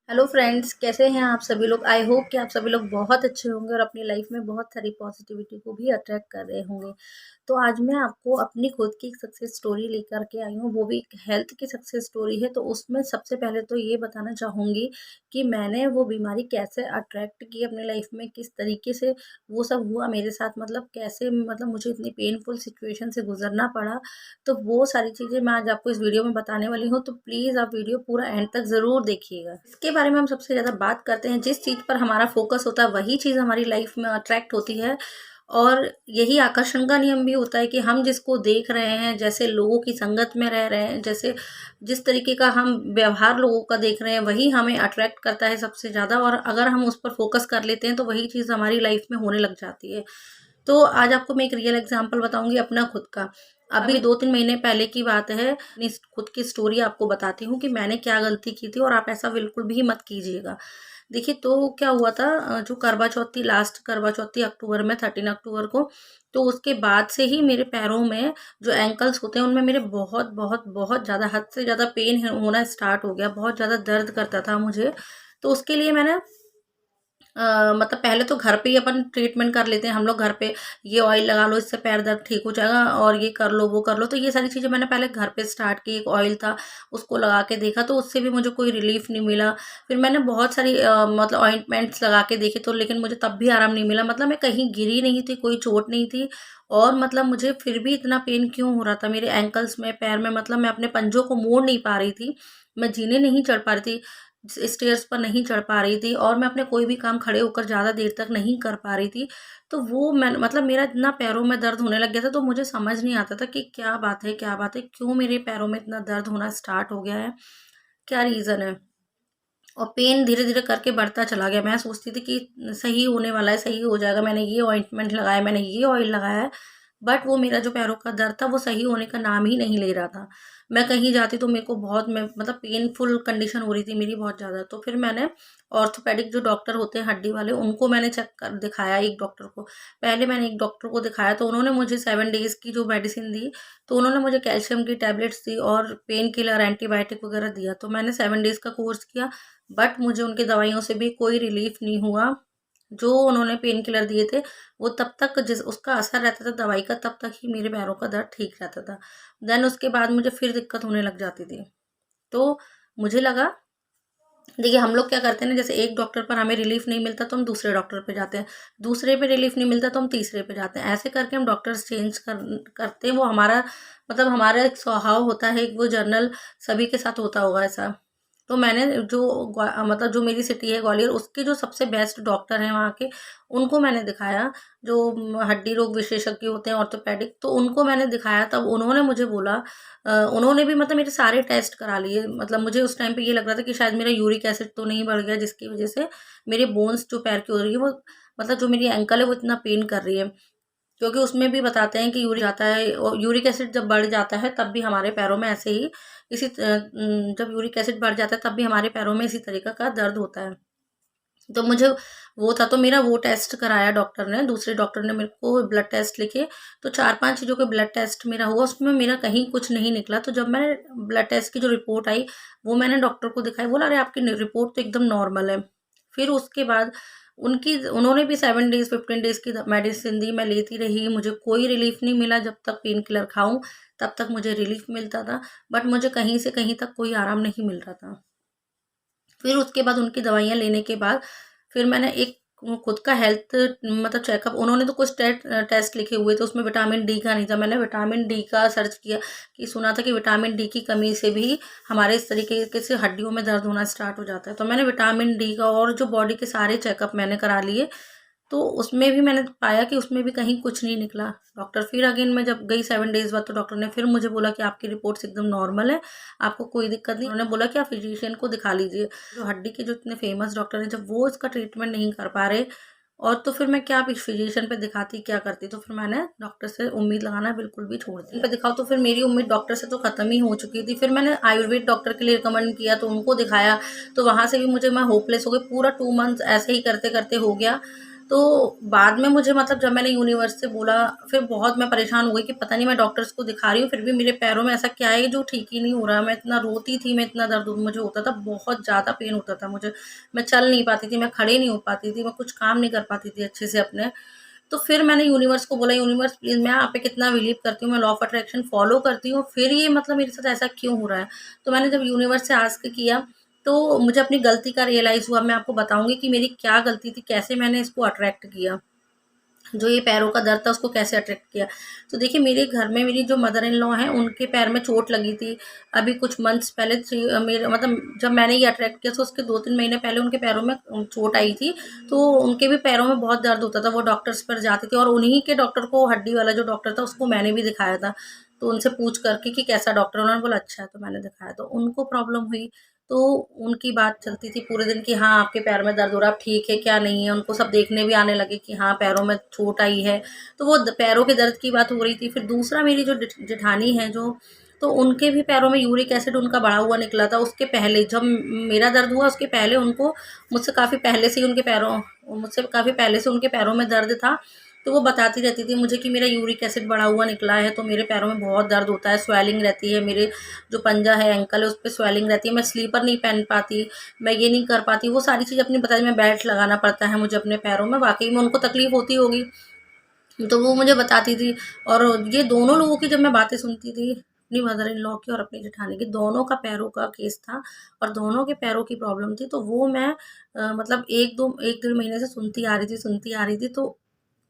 Hello friends, कैसे हैं आप सभी लोग। आई होप कि आप सभी लोग बहुत अच्छे होंगे और अपनी लाइफ में बहुत सारी पॉजिटिविटी को भी अट्रैक्ट कर रहे होंगे। तो आज मैं आपको अपनी खुद की एक सक्सेस स्टोरी लेकर के आई हूँ, वो भी एक हेल्थ की सक्सेस स्टोरी है। तो उसमें सबसे पहले तो ये बताना चाहूँगी कि मैंने वो बीमारी कैसे अट्रैक्ट की अपनी लाइफ में, किस तरीके से वो सब हुआ मेरे साथ, मतलब कैसे, मतलब मुझे इतनी पेनफुल सिचुएशन से गुजरना पड़ा। तो वो सारी चीज़ें मैं आज आपको इस वीडियो में बताने वाली हूँ, तो प्लीज़ आप वीडियो पूरा एंड तक ज़रूर देखिएगा। इसके बारे में हम सबसे ज़्यादा बात करते हैं, जिस चीज़ पर हमारा फोकस होता है वही चीज़ हमारी लाइफ में अट्रैक्ट होती है। और यही आकर्षण का नियम भी होता है कि हम जिसको देख रहे हैं, जैसे लोगों की संगत में रह रहे हैं, जैसे जिस तरीके का हम व्यवहार लोगों का देख रहे हैं, वही हमें अट्रैक्ट करता है सबसे ज़्यादा। और अगर हम उस पर फोकस कर लेते हैं तो वही चीज़ हमारी लाइफ में होने लग जाती है। तो आज आपको मैं एक रियल एग्जांपल बताऊंगी अपना खुद का। अभी 2-3 महीने पहले की बात है। अपनी खुद की स्टोरी आपको बताती हूँ कि मैंने क्या गलती की थी, और आप ऐसा बिल्कुल भी मत कीजिएगा। देखिए, तो क्या हुआ था, जो करवा चौथ थी, लास्ट करवा चौथ थी अक्टूबर में, 13 अक्टूबर को। तो उसके बाद से ही मेरे पैरों में, जो एंकल्स होते हैं, उनमें मेरे बहुत बहुत बहुत ज़्यादा, हद से ज़्यादा पेन होना स्टार्ट हो गया। बहुत ज़्यादा दर्द करता था मुझे। तो उसके लिए मैंने मतलब पहले तो घर पे ही अपन ट्रीटमेंट कर लेते हैं हम लोग घर पे। ये ऑयल लगा लो, इससे पैर दर्द ठीक हो जाएगा, और ये कर लो वो कर लो। तो ये सारी चीज़ें मैंने पहले घर पे स्टार्ट की। एक ऑयल था, उसको लगा के देखा, तो उससे भी मुझे कोई रिलीफ नहीं मिला। फिर मैंने बहुत सारी मतलब ऑइंटमेंट्स लगा के देखे, तो लेकिन मुझे तब भी आराम नहीं मिला। मतलब मैं कहीं गिरी नहीं थी, कोई चोट नहीं थी, और मतलब मुझे फिर भी इतना पेन क्यों हो रहा था मेरे एंकल्स में, पैर में। मतलब मैं अपने पंजों को मोड़ नहीं पा रही थी, मैं जीने नहीं चढ़ पा रही थी, स्टेयर्स पर नहीं चढ़ पा रही थी, और मैं अपने कोई भी काम खड़े होकर ज़्यादा देर तक नहीं कर पा रही थी। तो वो मैं, मतलब मेरा इतना पैरों में दर्द होने लग गया था, तो मुझे समझ नहीं आता था कि क्या बात है, क्या बात है, क्यों मेरे पैरों में इतना दर्द होना स्टार्ट हो गया है, क्या रीज़न है। और पेन धीरे धीरे करके बढ़ता चला गया। मैं सोचती थी कि सही होने वाला है, सही हो जाएगा, मैंने ये ऑइंटमेंट लगाया, मैंने ये ऑयल लगाया है, बट वो मेरा जो पैरों का दर्द था वो सही होने का नाम ही नहीं ले रहा था। मैं कहीं जाती तो मेरे को बहुत, मैं मतलब पेनफुल कंडीशन हो रही थी मेरी बहुत ज़्यादा। तो फिर मैंने ऑर्थोपेडिक जो डॉक्टर होते हैं, हड्डी वाले, उनको मैंने चेक कर दिखाया, एक डॉक्टर को। पहले मैंने एक डॉक्टर को दिखाया, तो उन्होंने मुझे 7 डेज़ की जो मेडिसिन दी। तो उन्होंने मुझे कैल्शियम की टैबलेट्स दी और पेन किलर, एंटीबायोटिक वगैरह दिया। तो मैंने 7 डेज़ का कोर्स किया, बट मुझे उनकी दवाइयों से भी कोई रिलीफ नहीं हुआ। जो उन्होंने पेन किलर दिए थे, वो तब तक, जिस उसका असर रहता था दवाई का, तब तक ही मेरे पैरों का दर्द ठीक रहता था। देन उसके बाद मुझे फिर दिक्कत होने लग जाती थी। तो मुझे लगा, देखिए हम लोग क्या करते हैं ना, जैसे एक डॉक्टर पर हमें रिलीफ नहीं मिलता तो हम दूसरे डॉक्टर पे जाते हैं, दूसरे पे रिलीफ नहीं मिलता तो हम तीसरे पे जाते हैं। ऐसे करके हम डॉक्टर्स चेंज करते हैं। वो हमारा, मतलब हमारा एक स्वभाव होता है, एक वो जर्नल, सभी के साथ होता होगा ऐसा। तो मैंने जो मतलब जो मेरी सिटी है ग्वालियर, उसके जो सबसे बेस्ट डॉक्टर हैं वहाँ के, उनको मैंने दिखाया। जो हड्डी रोग विशेषज्ञ होते हैं, ऑर्थोपेडिक, तो उनको मैंने दिखाया। तब उन्होंने मुझे बोला, उन्होंने भी मतलब मेरे सारे टेस्ट करा लिए। मतलब मुझे उस टाइम पे ये लग रहा था कि शायद मेरा यूरिक एसिड तो नहीं बढ़ गया, जिसकी वजह से मेरे बोन्स जो पैर की हो रही है वो, मतलब जो मेरी एंकल है वो इतना पेन कर रही है। क्योंकि उसमें भी बताते हैं कि यूरिक आता है, और यूरिक एसिड जब बढ़ जाता है तब भी हमारे पैरों में ऐसे ही, जब यूरिक एसिड बढ़ जाता है तब भी हमारे पैरों में इसी तरीका का दर्द होता है। तो मुझे वो था, तो मेरा वो टेस्ट कराया डॉक्टर ने, दूसरे डॉक्टर ने मेरे को ब्लड टेस्ट लिखे। तो 4-5 चीज़ों के ब्लड टेस्ट मेरा हुआ, उसमें मेरा कहीं कुछ नहीं निकला। तो जब मैंने ब्लड टेस्ट की जो रिपोर्ट आई, वो मैंने डॉक्टर को दिखाई, बोला अरे आपकी रिपोर्ट तो एकदम नॉर्मल है। फिर उसके बाद उन्होंने भी 7 डेज़ 15 डेज़ की मेडिसिन दी, मैं लेती रही, मुझे कोई रिलीफ नहीं मिला। जब तक पेन किलर खाऊं तब तक मुझे रिलीफ मिलता था, बट मुझे कहीं से कहीं तक कोई आराम नहीं मिल रहा था। फिर उसके बाद उनकी दवाइयाँ लेने के बाद, फिर मैंने एक खुद का हेल्थ, मतलब चेकअप, उन्होंने तो कुछ टेस्ट लिखे हुए थे, उसमें विटामिन डी का नहीं था। मैंने विटामिन डी का सर्च किया, कि सुना था कि विटामिन डी की कमी से भी हमारे इस तरीके से हड्डियों में दर्द होना स्टार्ट हो जाता है। तो मैंने विटामिन डी का और जो बॉडी के सारे चेकअप मैंने करा लिए। तो उसमें भी मैंने पाया कि उसमें भी कहीं कुछ नहीं निकला। डॉक्टर फिर अगेन, मैं जब गई 7 डेज़ बाद, तो डॉक्टर ने फिर मुझे बोला कि आपकी रिपोर्ट्स एकदम नॉर्मल है, आपको कोई दिक्कत नहीं। उन्होंने बोला कि आप फिजिशियन को दिखा लीजिए। जो हड्डी के जो इतने फेमस डॉक्टर हैं, जब वो इसका ट्रीटमेंट नहीं कर पा रहे, और तो फिर मैं क्या फिजिशियन पे दिखाती, क्या करती। तो फिर मैंने डॉक्टर से उम्मीद लगाना बिल्कुल भी छोड़ दी। पे दिखाओ, तो फिर मेरी उम्मीद डॉक्टर से तो खत्म ही हो चुकी थी। फिर मैंने आयुर्वेद डॉक्टर के लिए रिकमेंड किया, तो उनको दिखाया। तो वहाँ से भी मुझे, मैं होपलेस हो गई। पूरा 2 मंथ्स ऐसे ही करते करते हो गया। तो बाद में मुझे मतलब जब मैंने यूनिवर्स से बोला, फिर बहुत मैं परेशान हो गई कि पता नहीं मैं डॉक्टर्स को दिखा रही हूँ, फिर भी मेरे पैरों में ऐसा क्या है जो ठीक ही नहीं हो रहा। मैं इतना रोती थी, मैं इतना दर्द मुझे होता था, बहुत ज़्यादा पेन होता था मुझे। मैं चल नहीं पाती थी, मैं खड़े नहीं हो पाती थी, मैं कुछ काम नहीं कर पाती थी अच्छे से अपने। तो फिर मैंने यूनिवर्स को बोला, यूनिवर्स प्लीज़, मैं आप पे कितना बिलीव करती हूँ, मैं लॉ ऑफ अट्रैक्शन फॉलो करती हूँ, फिर ये मतलब मेरे साथ ऐसा क्यों हो रहा है? तो मैंने जब यूनिवर्स से आस्क किया, तो मुझे अपनी गलती का रियलाइज़ हुआ। मैं आपको बताऊँगी कि मेरी क्या गलती थी, कैसे मैंने इसको अट्रैक्ट किया। जो ये पैरों का दर्द था उसको कैसे अट्रैक्ट किया। तो देखिए, मेरे घर में मेरी जो मदर इन लॉ हैं उनके पैर में चोट लगी थी। अभी कुछ मंथ्स पहले मेरे मतलब जब मैंने ये अट्रैक्ट किया तो उसके 2-3 महीने पहले उनके पैरों में चोट आई थी। तो उनके भी पैरों में बहुत दर्द होता था, वो डॉक्टर्स पर जाते थे और उन्हीं के डॉक्टर को, हड्डी वाला जो डॉक्टर था उसको मैंने भी दिखाया था। तो उनसे पूछ करके कि कैसा डॉक्टर है? उन्होंने बोला अच्छा है, तो मैंने दिखाया तो उनको प्रॉब्लम हुई। तो उनकी बात चलती थी पूरे दिन कि हाँ, आपके पैर में दर्द हो रहा है, अब ठीक है क्या नहीं है? उनको सब देखने भी आने लगे कि हाँ, पैरों में चोट आई है। तो वो पैरों के दर्द की बात हो रही थी। फिर दूसरा, मेरी जो जेठानी है जो, तो उनके भी पैरों में यूरिक एसिड उनका बढ़ा हुआ निकला था। उसके पहले जब मेरा दर्द हुआ उसके पहले उनको, मुझसे काफ़ी पहले से ही उनके पैरों मुझसे काफ़ी पहले से उनके पैरों में दर्द था। तो वो बताती रहती थी मुझे कि मेरा यूरिक एसिड बढ़ा हुआ निकला है, तो मेरे पैरों में बहुत दर्द होता है, स्वेलिंग रहती है, मेरे जो पंजा है, एंकल है, उस पे स्वेलिंग रहती है, मैं स्लीपर नहीं पहन पाती, मैं ये नहीं कर पाती। वो सारी चीज़ अपनी बताई, मैं बेल्ट लगाना पड़ता है मुझे अपने पैरों में, वाक़ई में उनको तकलीफ़ होती होगी। तो वो मुझे बताती थी। और ये दोनों लोगों की जब मैं बातें सुनती थी, अपनी मदर इन लॉ की और अपनी जेठानी की, दोनों का पैरों का केस था और दोनों के पैरों की प्रॉब्लम थी। तो वो मैं मतलब 1 डेढ़ महीने से सुनती आ रही थी। तो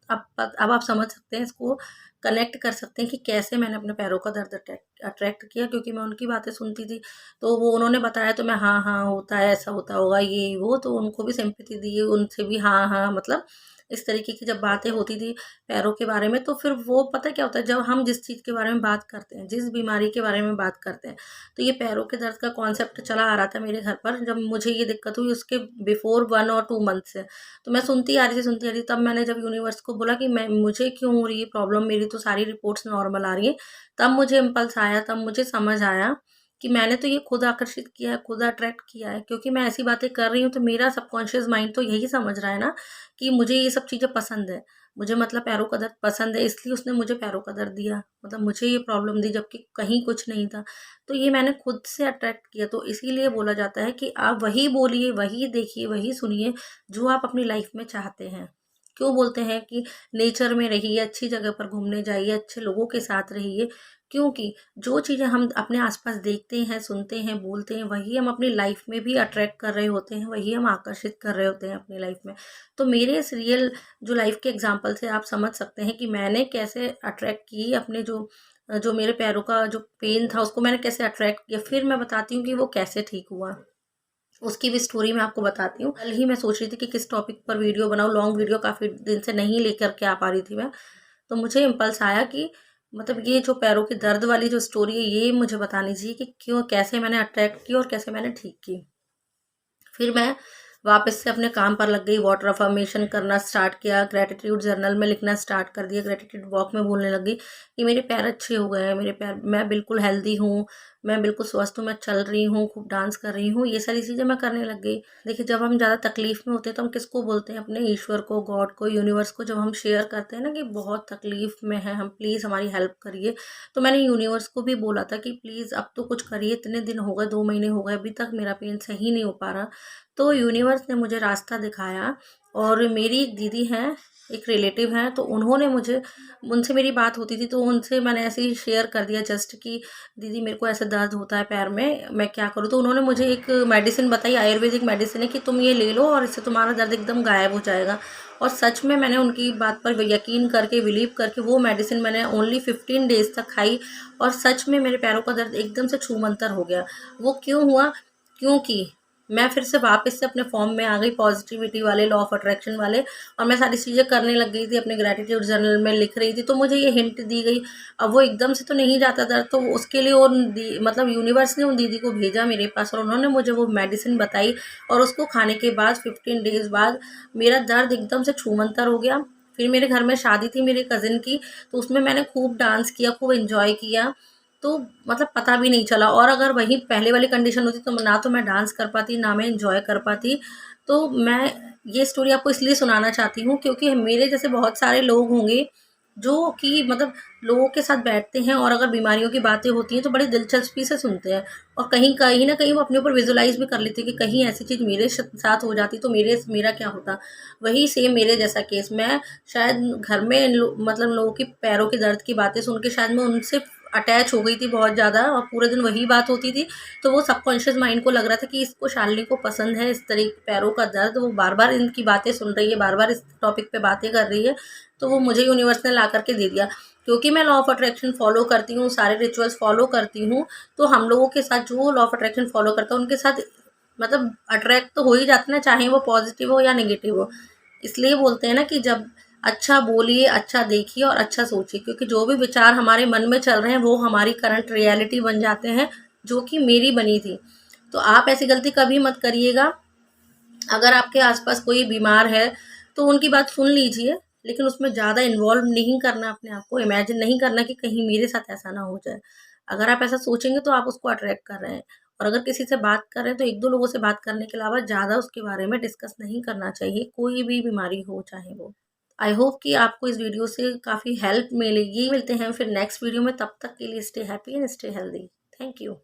अब आप समझ सकते हैं, इसको कनेक्ट कर सकते हैं कि कैसे मैंने अपने पैरों का दर्द अट्रैक्ट अट्रैक्ट किया, क्योंकि मैं उनकी बातें सुनती थी। तो वो उन्होंने बताया तो मैं हाँ, हाँ, होता है, ऐसा होता होगा, ये वो, तो उनको भी सिम्पैथी दी, उनसे भी हाँ, हाँ, मतलब इस तरीके की जब बातें होती थी पैरों के बारे में, तो फिर वो पता है क्या होता है, जब हम जिस चीज़ के बारे में बात करते हैं, जिस बीमारी के बारे में बात करते हैं, तो ये पैरों के दर्द का कॉन्सेप्ट चला आ रहा था मेरे घर पर जब मुझे ये दिक्कत हुई उसके बिफोर 1 और 2 मंथ से। तो मैं सुनती आ रही थी, तब मैंने जब यूनिवर्स को बोला कि मैं मुझे क्यों हो रही है प्रॉब्लम, मेरी तो सारी रिपोर्ट्स नॉर्मल आ रही हैं। तब मुझे इम्पल्स आया, तब मुझे समझ आया कि मैंने तो ये खुद आकर्षित किया है, खुद अट्रैक्ट किया है, क्योंकि मैं ऐसी बातें कर रही हूँ तो मेरा सबकॉन्शियस माइंड तो यही समझ रहा है ना कि मुझे ये सब चीज़ें पसंद है। मुझे मतलब पैरों का दर्द पसंद है, इसलिए उसने मुझे पैरों का दर्द दिया। मतलब मुझे ये प्रॉब्लम दी जबकि कहीं कुछ नहीं था। तो ये मैंने खुद से अट्रैक्ट किया। तो इसीलिए बोला जाता है कि आप वही बोलिए, वही देखिए, वही सुनिए जो आप अपनी लाइफ में चाहते हैं। क्यों बोलते हैं कि नेचर में रहिए, अच्छी जगह पर घूमने जाइए, अच्छे लोगों के साथ रहिए, क्योंकि जो चीज़ें हम अपने आसपास देखते हैं, सुनते हैं, बोलते हैं, वही हम अपनी लाइफ में भी अट्रैक्ट कर रहे होते हैं, वही हम आकर्षित कर रहे होते हैं अपनी लाइफ में। तो मेरे इस रियल जो लाइफ के एग्जाम्पल से आप समझ सकते हैं कि मैंने कैसे अट्रैक्ट की अपने जो मेरे पैरों का जो पेन था उसको मैंने कैसे अट्रैक्ट किया। फिर मैं बताती हूँ कि वो कैसे ठीक हुआ। उसकी भी स्टोरी मैं आपको बताती हूँ। कल ही मैं सोच रही थी कि किस टॉपिक पर वीडियो बनाऊँ, लॉन्ग वीडियो काफ़ी दिन से नहीं लेकर के आ पा रही थी मैं। तो मुझे इम्पल्स आया कि मतलब ये जो पैरों के दर्द वाली जो स्टोरी है ये मुझे बतानी चाहिए कि क्यों, कैसे मैंने अट्रैक्ट की और कैसे मैंने ठीक की। फिर मैं वापस से अपने काम पर लग गई, वाटर अफर्मेशन करना स्टार्ट किया, ग्रैटिट्यूड जर्नल में लिखना स्टार्ट कर दिया, ग्रैटिट्यूड वॉक में बोलने लग गई कि मेरे पैर अच्छे हो गए हैं, मेरे पैर, मैं बिल्कुल हेल्दी हूँ, मैं बिल्कुल स्वस्थ हूँ, मैं चल रही हूँ, खूब डांस कर रही हूँ, ये सारी चीज़ें मैं करने लग गई। देखिए, जब हम ज़्यादा तकलीफ में होते हैं तो हम किसको बोलते हैं? अपने ईश्वर को, गॉड को, यूनिवर्स को। जब हम शेयर करते हैं ना कि बहुत तकलीफ में है हम, प्लीज़ हमारी हेल्प करिए, तो मैंने यूनिवर्स को भी बोला था कि प्लीज़ अब तो कुछ करिए, इतने दिन हो गए, 2 महीने हो गए, अभी तक मेरा पेन सही नहीं हो पा रहा। तो यूनिवर्स ने मुझे रास्ता दिखाया। और मेरी एक दीदी हैं, एक रिलेटिव हैं, तो उन्होंने मुझे, उनसे मेरी बात होती थी तो उनसे मैंने ऐसे ही शेयर कर दिया जस्ट कि दीदी मेरे को ऐसा दर्द होता है पैर में, मैं क्या करूँ? तो उन्होंने मुझे एक मेडिसिन बताई, आयुर्वेदिक मेडिसिन है, कि तुम ये ले लो और इससे तुम्हारा दर्द एकदम गायब हो जाएगा। और सच में मैंने उनकी बात पर यकीन करके, बिलीव करके वो मेडिसिन मैंने ओनली 15 डेज़ तक खाई और सच में मेरे पैरों का दर्द एकदम से छूमंतर हो गया। वो क्यों हुआ? क्योंकि मैं फिर से वापस से अपने फॉर्म में आ गई, पॉजिटिविटी वाले, लॉ ऑफ अट्रैक्शन वाले, और मैं सारी चीज़ें करने लग गई थी, अपने ग्रैटिट्यूड जर्नल में लिख रही थी। तो मुझे ये हिंट दी गई। अब वो एकदम से तो नहीं जाता दर्द, तो उसके लिए मतलब यूनिवर्स ने उन दीदी को भेजा मेरे पास और उन्होंने मुझे वो मेडिसिन बताई। और उसको खाने के बाद 15 डेज़ बाद मेरा दर्द एकदम से छूमंतर हो गया। फिर मेरे घर में शादी थी मेरे कज़िन की, तो उसमें मैंने खूब डांस किया, खूब एंजॉय किया। तो मतलब पता भी नहीं चला। और अगर वही पहले वाली कंडीशन होती तो ना तो मैं डांस कर पाती, ना मैं एंजॉय कर पाती, तो मैं ये स्टोरी आपको इसलिए सुनाना चाहती हूँ क्योंकि मेरे जैसे बहुत सारे लोग होंगे जो कि मतलब लोगों के साथ बैठते हैं और अगर बीमारियों की बातें होती हैं तो बड़ी दिलचस्पी से सुनते हैं, और कहीं कहीं ना कहीं वो अपने ऊपर विजुलाइज भी कर लेते हैं कि कहीं ऐसी चीज़ मेरे साथ हो जाती तो मेरा क्या होता। वही सेम मेरे जैसा केस, मैं शायद घर में मतलब लोगों की पैरों के दर्द की बातें सुन के शायद मैं उनसे अटैच हो गई थी बहुत ज़्यादा, और पूरे दिन वही बात होती थी। तो वो सबकॉन्शियस माइंड को लग रहा था कि इसको, शालिनी को पसंद है इस तरह पैरों का दर्द, वो बार बार इनकी बातें सुन रही है, बार बार इस टॉपिक पे बातें कर रही है। तो वो मुझे यूनिवर्स ने ला करके दे दिया। क्योंकि मैं लॉ ऑफ अट्रैक्शन फॉलो करती हूँ, सारे रिचुअल्स फॉलो करती हूँ, तो हम लोगों के साथ जो लॉ ऑफ अट्रैक्शन फॉलो करता है उनके साथ मतलब अट्रैक्ट तो हो ही जाते हैं, चाहे वो पॉजिटिव हो या नेगेटिव हो। इसलिए बोलते हैं ना कि जब अच्छा बोलिए, अच्छा देखिए और अच्छा सोचिए, क्योंकि जो भी विचार हमारे मन में चल रहे हैं वो हमारी करंट रियलिटी बन जाते हैं, जो कि मेरी बनी थी। तो आप ऐसी गलती कभी मत करिएगा। अगर आपके आसपास कोई बीमार है तो उनकी बात सुन लीजिए, लेकिन उसमें ज़्यादा इन्वॉल्व नहीं करना, अपने आप को इमेजिन नहीं करना कि कहीं मेरे साथ ऐसा ना हो जाए। अगर आप ऐसा सोचेंगे तो आप उसको अट्रैक्ट कर रहे हैं। और अगर किसी से बात कर रहे हैं तो एक दो लोगों से बात करने के अलावा ज़्यादा उसके बारे में डिस्कस नहीं करना चाहिए, कोई भी बीमारी हो चाहे वो। आई होप कि आपको इस वीडियो से काफ़ी हेल्प मिलेगी। मिलते हैं फिर नेक्स्ट वीडियो में, तब तक के लिए stay happy and stay healthy. Thank you.